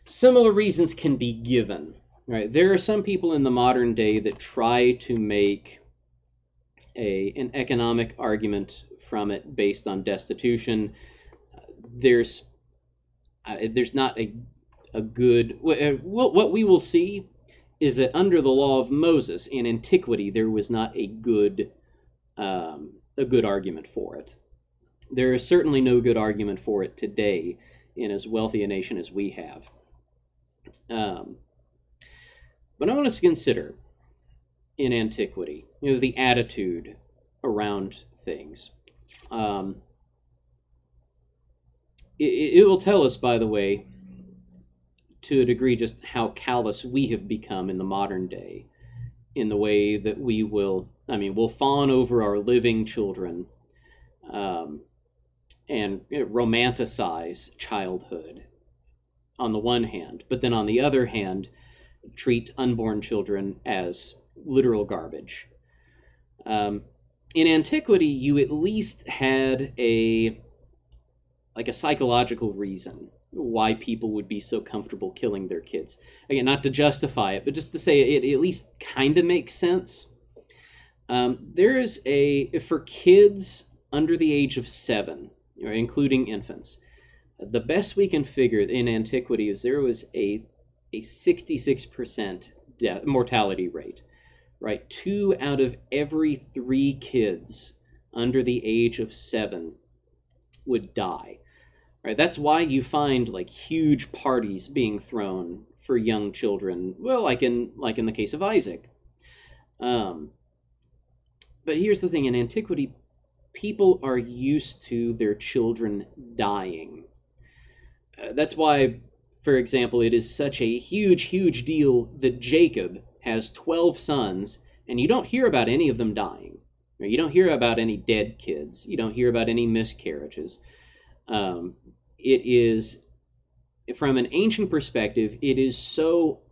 similar reasons can be given. Right? There are some people in the modern day that try to make an economic argument from it based on destitution. There's not a good... What we will see is that under the law of Moses in antiquity, there was not a good argument for it. There is certainly no good argument for it today in as wealthy a nation as we have. But I want us to consider in antiquity, the attitude around things. It will tell us, by the way, to a degree, just how callous we have become in the modern day, in the way that we'll fawn over our living children, and romanticize childhood on the one hand, but then on the other hand, treat unborn children as literal garbage. In antiquity, you at least had a psychological reason why people would be so comfortable killing their kids. Again, not to justify it, but just to say it at least kind of makes sense. There is for kids under the age of 7, including infants, the best we can figure in antiquity is there was a 66% mortality rate, right? 2 out of every 3 kids under the age of 7 would die. Right? That's why you find huge parties being thrown for young children. Well, like in the case of Isaac. But here's the thing: in antiquity, people are used to their children dying. That's why, for example, it is such a huge, huge deal that Jacob has 12 sons, and you don't hear about any of them dying. You don't hear about any dead kids. You don't hear about any miscarriages. It is, from an ancient perspective, it is so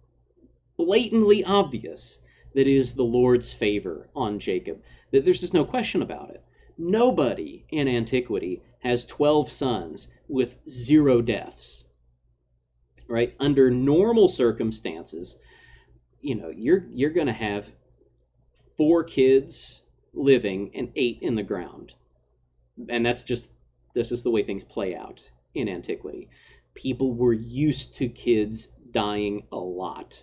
blatantly obvious that it is the Lord's favor on Jacob that there's just no question about it. Nobody in antiquity has 12 sons with 0 deaths. Right? Under normal circumstances, you're going to have 4 kids living and 8 in the ground. And that's just the way things play out in antiquity. People were used to kids dying a lot.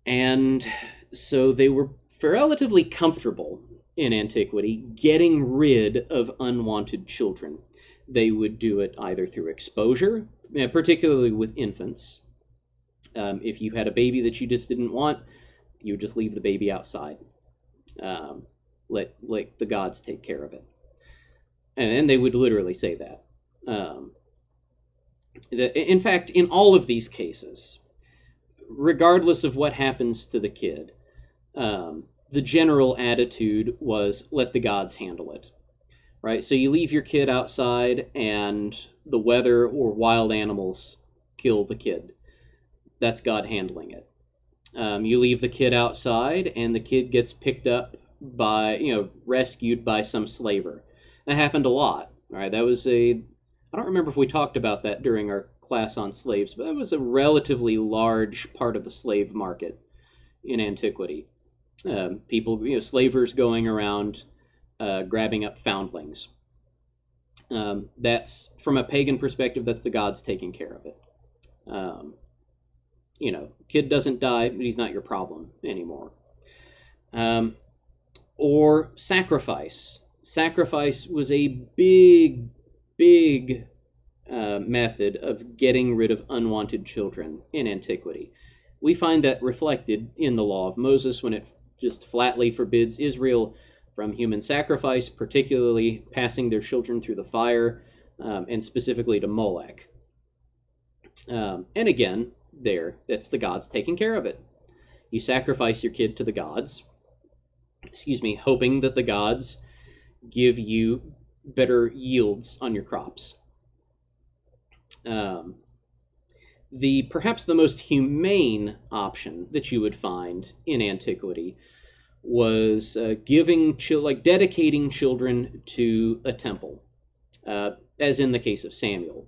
And so they were relatively comfortable in antiquity getting rid of unwanted children. They would do it either through exposure, particularly with infants. If you had a baby that you just didn't want, You would just leave the baby outside. Let the gods take care of it. And they would literally say that. In fact, in all of these cases, regardless of what happens to the kid, the general attitude was let the gods handle it. Right? So you leave your kid outside and the weather or wild animals kill the kid. That's God handling it. You leave the kid outside and the kid gets picked up by, rescued by some slaver. That happened a lot. All right, I don't remember if we talked about that during our class on slaves, but that was a relatively large part of the slave market in antiquity. People, slavers going around grabbing up foundlings. That's, from a pagan perspective, that's the gods taking care of it. Kid doesn't die, but he's not your problem anymore. Or sacrifice. Sacrifice was a big method of getting rid of unwanted children in antiquity. We find that reflected in the law of Moses when it just flatly forbids Israel from human sacrifice, particularly passing their children through the fire, and specifically to Molech. And again, that's the gods taking care of it. You sacrifice your kid to the gods, hoping that the gods give you better yields on your crops. Perhaps the most humane option that you would find in antiquity was dedicating children to a temple, as in the case of Samuel.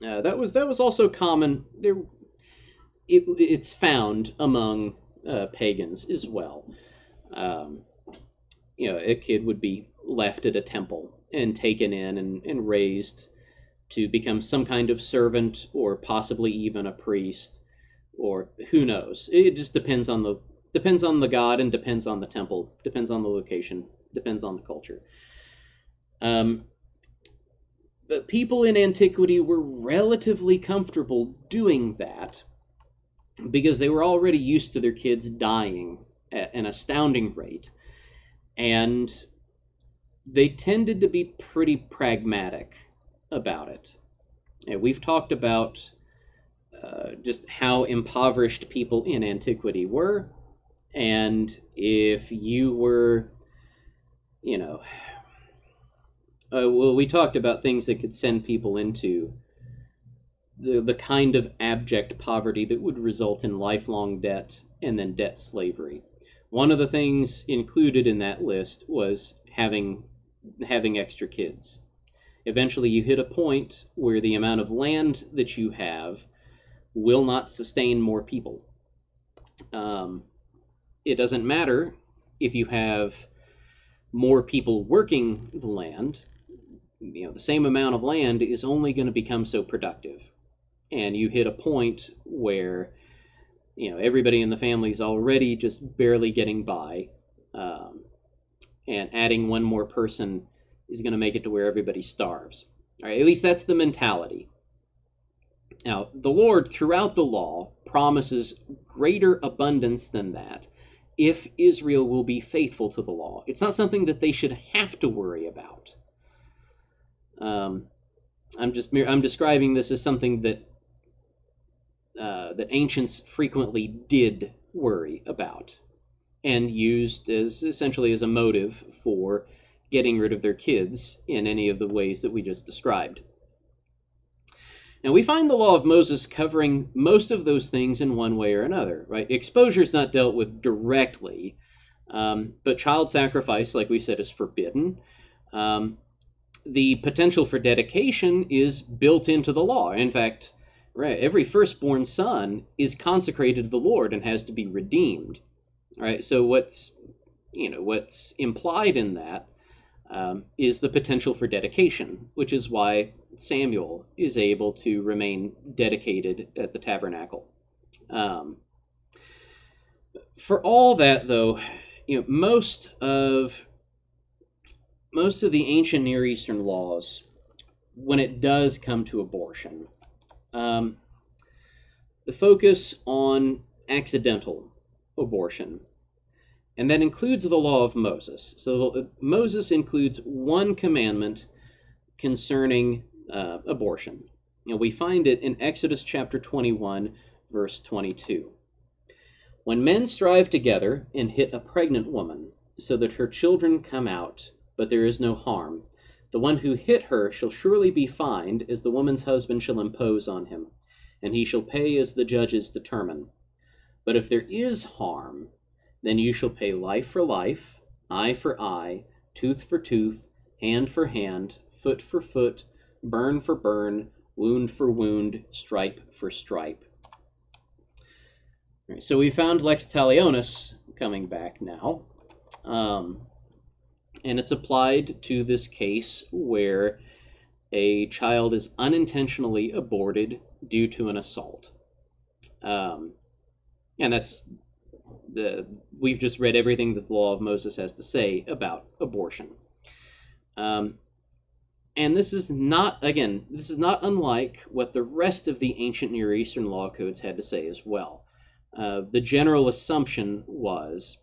That was also common. It's found among pagans as well. A kid would be left at a temple and taken in and raised to become some kind of servant or possibly even a priest, or who knows. It just depends on the god and depends on the temple, depends on the location, depends on the culture. But people in antiquity were relatively comfortable doing that because they were already used to their kids dying at an astounding rate. And they tended to be pretty pragmatic about it. And we've talked about just how impoverished people in antiquity were. And if you were, we talked about things that could send people into the kind of abject poverty that would result in lifelong debt and then debt slavery. One of the things included in that list was having extra kids. Eventually you hit a point where the amount of land that you have will not sustain more people. It doesn't matter if you have more people working the land. The same amount of land is only going to become so productive. And you hit a point where, everybody in the family is already just barely getting by. And adding one more person is going to make it to where everybody starves. All right, at least that's the mentality. Now, the Lord, throughout the law, promises greater abundance than that if Israel will be faithful to the law. It's not something that they should have to worry about. I'm describing this as something that ancients frequently did worry about and used as essentially as a motive for getting rid of their kids in any of the ways that we just described. Now, we find the law of Moses covering most of those things in one way or another, right? Exposure is not dealt with directly, but child sacrifice, like we said, is forbidden. The potential for dedication is built into the law. In fact, right, every firstborn son is consecrated to the Lord and has to be redeemed. Right? So what's implied in that is the potential for dedication, which is why Samuel is able to remain dedicated at the tabernacle. For all that, though, most of the ancient Near Eastern laws, when it does come to abortion, the focus on accidental abortion. And that includes the law of Moses. So Moses includes one commandment concerning abortion. And we find it in Exodus chapter 21, verse 22. When men strive together and hit a pregnant woman, so that her children come out, but there is no harm, the one who hit her shall surely be fined, as the woman's husband shall impose on him, and he shall pay as the judges determine. But if there is harm, then you shall pay life for life, eye for eye, tooth for tooth, hand for hand, foot for foot, burn for burn, wound for wound, stripe for stripe. Right, so we found lex talionis coming back now, and it's applied to this case where a child is unintentionally aborted due to an assault. And we've just read everything that the law of Moses has to say about abortion. And this is not unlike what the rest of the ancient Near Eastern law codes had to say as well. The general assumption was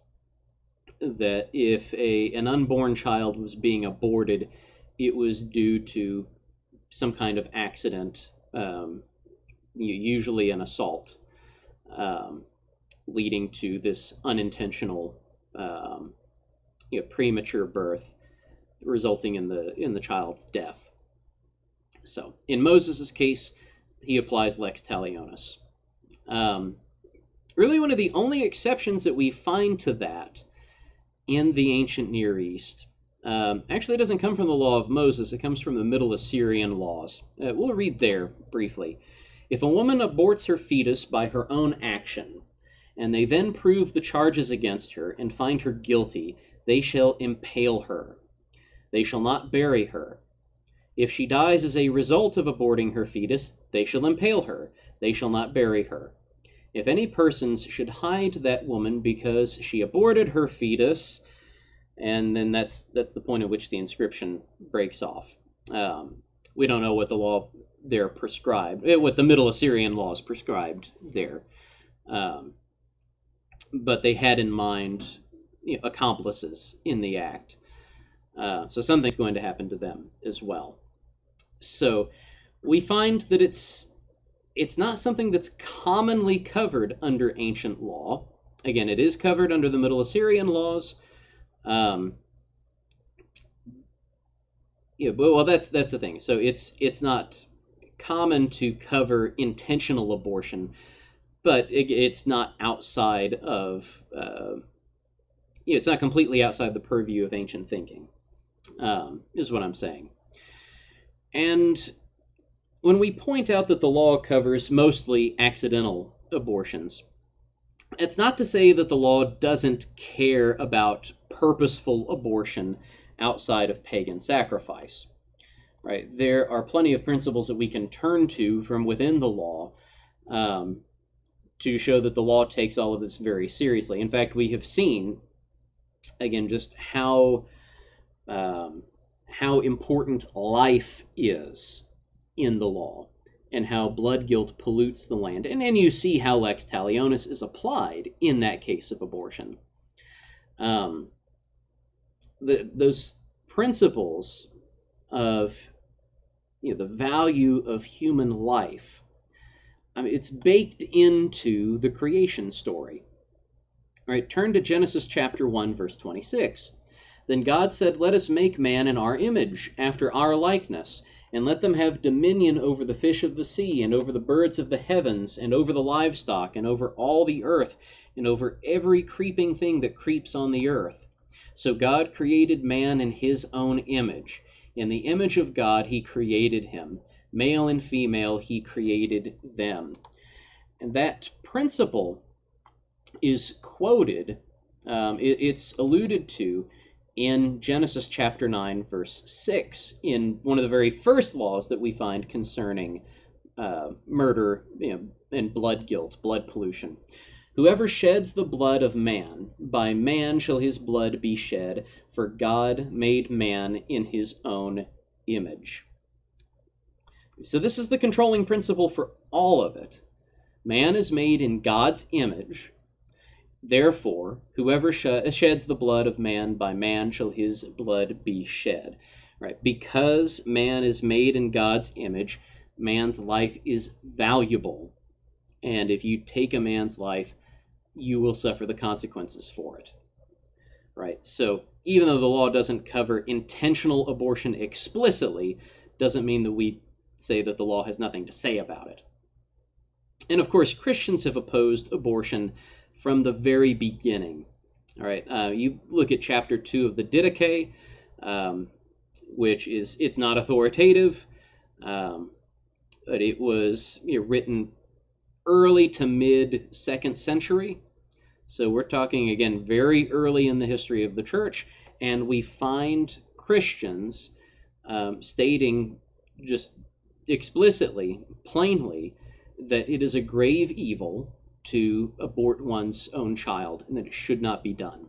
that if an unborn child was being aborted, it was due to some kind of accident, usually an assault, leading to this unintentional, premature birth, resulting in the child's death. So, in Moses' case, he applies lex talionis. Really, one of the only exceptions that we find to that in the ancient Near East actually doesn't come from the law of Moses. It comes from the Middle Assyrian laws. We'll read there briefly. If a woman aborts her fetus by her own action, and they then prove the charges against her and find her guilty, they shall impale her. They shall not bury her. If she dies as a result of aborting her fetus, they shall impale her. They shall not bury her. If any persons should hide that woman because she aborted her fetus, and then that's the point at which the inscription breaks off. We don't know what the law there prescribed, what the Middle Assyrian laws prescribed there. But they had in mind accomplices in the act. So something's going to happen to them as well. So we find that it's not something that's commonly covered under ancient law. Again, it is covered under the Middle Assyrian laws. Well, that's the thing. So it's not common to cover intentional abortion, but it's not outside of it's not completely outside the purview of ancient thinking, is what I'm saying. And when we point out that the law covers mostly accidental abortions, it's not to say that the law doesn't care about purposeful abortion outside of pagan sacrifice. Right? There are plenty of principles that we can turn to from within the law to show that the law takes all of this very seriously. In fact, we have seen, again, just how important life is in the law, and how blood guilt pollutes the land. And you see how lex talionis is applied in that case of abortion. Those principles of the value of human life, it's baked into the creation story. All right, turn to Genesis chapter 1, verse 26. Then God said, "Let us make man in our image, after our likeness, and let them have dominion over the fish of the sea, and over the birds of the heavens, and over the livestock, and over all the earth, and over every creeping thing that creeps on the earth." So God created man in his own image. In the image of God he created him. Male and female he created them. And that principle is quoted, it's alluded to in Genesis chapter 9, verse 6, in one of the very first laws that we find concerning murder and blood guilt, blood pollution. "Whoever sheds the blood of man, by man shall his blood be shed, for God made man in his own image." So this is the controlling principle for all of it. Man is made in God's image, Therefore, whoever sheds the blood of man, by man shall his blood be shed. Right? Because man is made in God's image, man's life is valuable. And if you take a man's life, you will suffer the consequences for it. Right? So even though the law doesn't cover intentional abortion explicitly, doesn't mean that we say that the law has nothing to say about it. And of course, Christians have opposed abortion from the very beginning. All right, you look at chapter 2 of the Didache, which is, it's not authoritative, but it was written early to mid 2nd century. So we're talking, again, very early in the history of the church, and we find Christians stating just explicitly, plainly, that it is a grave evil to abort one's own child and that it should not be done.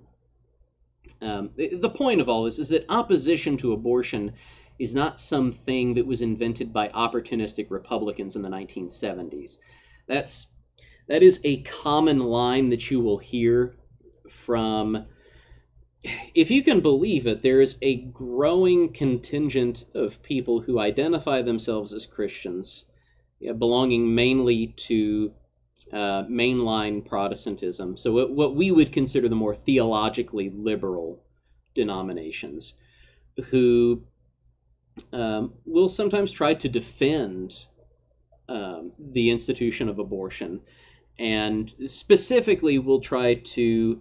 The point of all this is that opposition to abortion is not something that was invented by opportunistic Republicans in the 1970s. That is a common line that you will hear from, if you can believe it, there is a growing contingent of people who identify themselves as Christians, belonging mainly to mainline Protestantism. So what we would consider the more theologically liberal denominations, who will sometimes try to defend the institution of abortion, and specifically will try to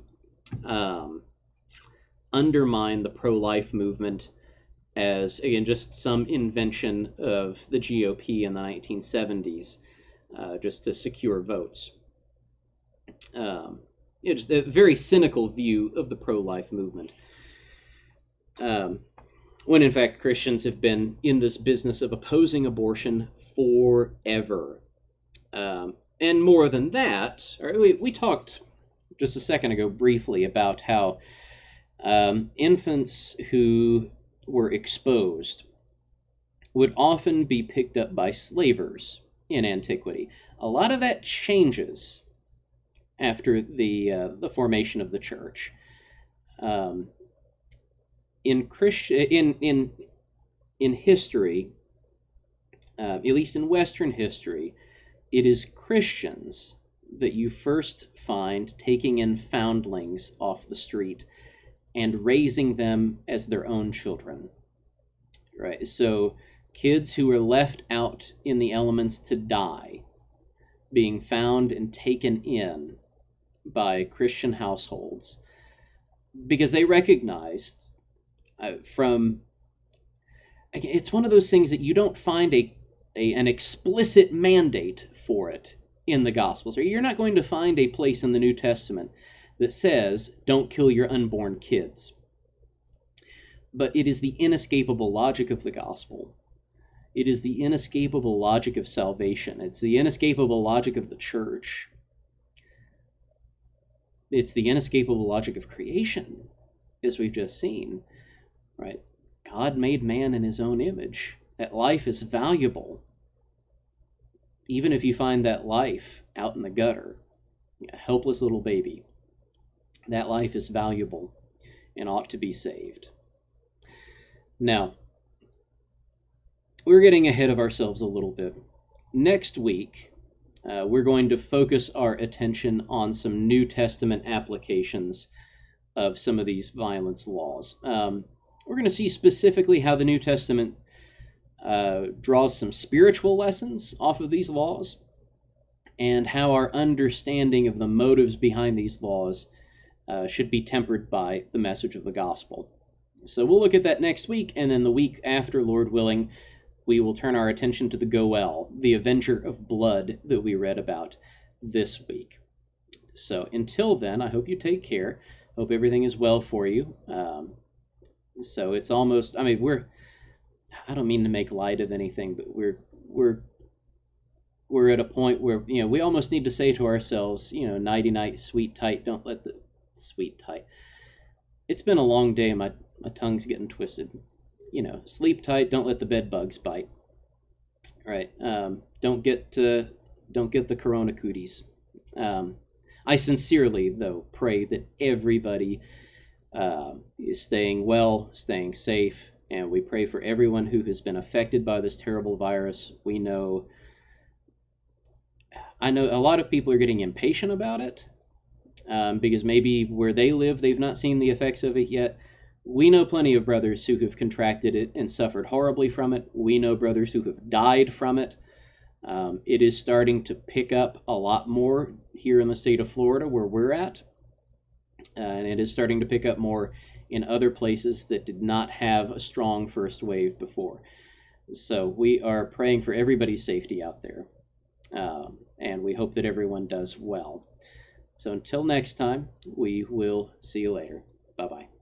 undermine the pro-life movement as, again, just some invention of the GOP in the 1970s, just to secure votes. Just a very cynical view of the pro-life movement. When in fact Christians have been in this business of opposing abortion forever. And more than that, we talked just a second ago briefly about how infants who were exposed would often be picked up by slavers in antiquity. A lot of that changes after the formation of the church. In history, at least in Western history, it is Christians that you first find taking in foundlings off the street and raising them as their own children. Right? So kids who were left out in the elements to die, being found and taken in by Christian households, because they recognized it's one of those things that you don't find an explicit mandate for it in the Gospels. Or you're not going to find a place in the New Testament that says, don't kill your unborn kids. But it is the inescapable logic of the gospel. It is the inescapable logic of salvation. It's the inescapable logic of the church. It's the inescapable logic of creation, as we've just seen, right? God made man in his own image. That life is valuable. Even if you find that life out in the gutter, a helpless little baby, that life is valuable and ought to be saved. Now, we're getting ahead of ourselves a little bit. Next week, we're going to focus our attention on some New Testament applications of some of these violence laws. We're going to see specifically how the New Testament draws some spiritual lessons off of these laws, and how our understanding of the motives behind these laws should be tempered by the message of the gospel. So we'll look at that next week, and then the week after, Lord willing, we will turn our attention to the Goel, the avenger of blood that we read about this week. So until then, I hope you take care. Hope everything is well for you. So it's almost, I don't mean to make light of anything, but we're at a point where, we almost need to say to ourselves, nighty night, sweet tight, don't let the sweet tight. It's been a long day and my tongue's getting twisted. Sleep tight, don't let the bed bugs bite. All right. Don't get the corona cooties. I sincerely, though, pray that everybody is staying well, staying safe, and we pray for everyone who has been affected by this terrible virus. I know a lot of people are getting impatient about it because maybe where they live, they've not seen the effects of it yet. We know plenty of brothers who have contracted it and suffered horribly from it. We know brothers who have died from it. It is starting to pick up a lot more here in the state of Florida where we're at. And it is starting to pick up more in other places that did not have a strong first wave before. So we are praying for everybody's safety out there. And we hope that everyone does well. So until next time, we will see you later. Bye-bye.